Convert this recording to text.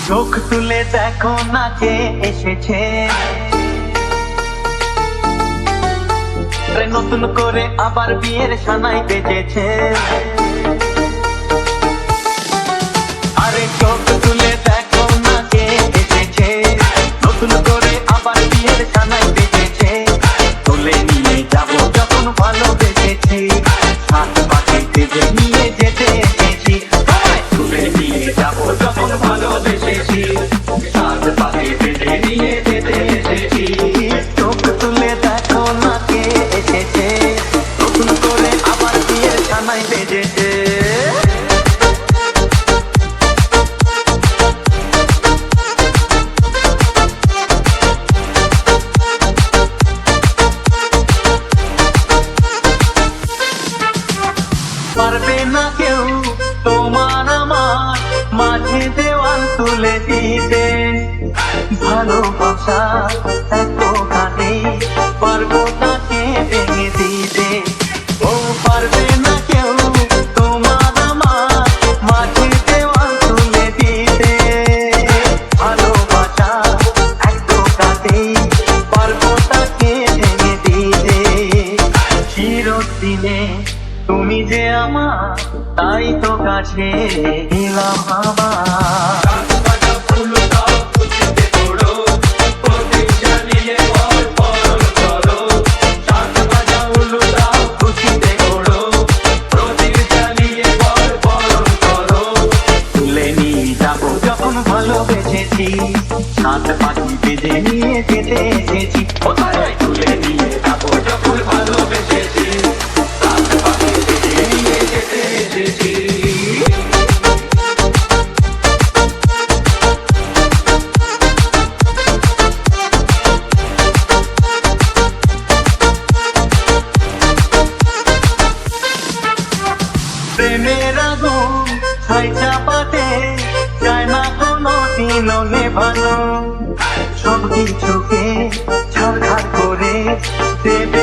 চোখ তুলে দেখো না কে এসেছে, নতুন করে আবার বিয়ের সানাই বেজেছে। আরে চোখ তুলে দেখো না কে এসেছে, নতুন করে আবার বিয়ের সানাই বেজেছে। তুলে নিয়ে যাবো যখন ভালোবেসেছি, হাত পাখি বেঁধে নিয়ে যেতে এসেছি। তুলে নিয়ে যাবো যখন ভালোবেসেছি, হাত পাখি বেঁধে নিয়ে যেতে এসেছি। চোখ তুলে দেখো না কে এসেছে, নতুন করে আবার বিয়ের সানাই বেজেছে। পারবে না কেউ তোমার আমার মাঝে দেওয়াল তুলে দিতে, ভালোবাসা এত ঘাটে পারবো তাকে ভেঙে দিতে। ও পারবে না কেউ তোমার আমার মাঝে দেওয়াল তুলে দিতে, ভালোবাসা এত ঘাটে পারবো তাকে ভেঙে দিতে। চিরদিনে তুমি যে আমার, তাই তো কাছে এলাম আমার। তুলে নিয়ে যাবো যখন ভালোবেসেছি, সাত পাখি বেঁধে নিয়ে যেতে এসেছি। তুলে নিয়ে যাবো যখন ভালোবেসেছি, সাত পাখি বেঁধে নিয়ে যেতে এসেছি। প্রেমের আগুন ছাই চাপাতে যায় না কোনো দিনও নেভানো, সব কিছুকে ছাড়খাড় করে দেবে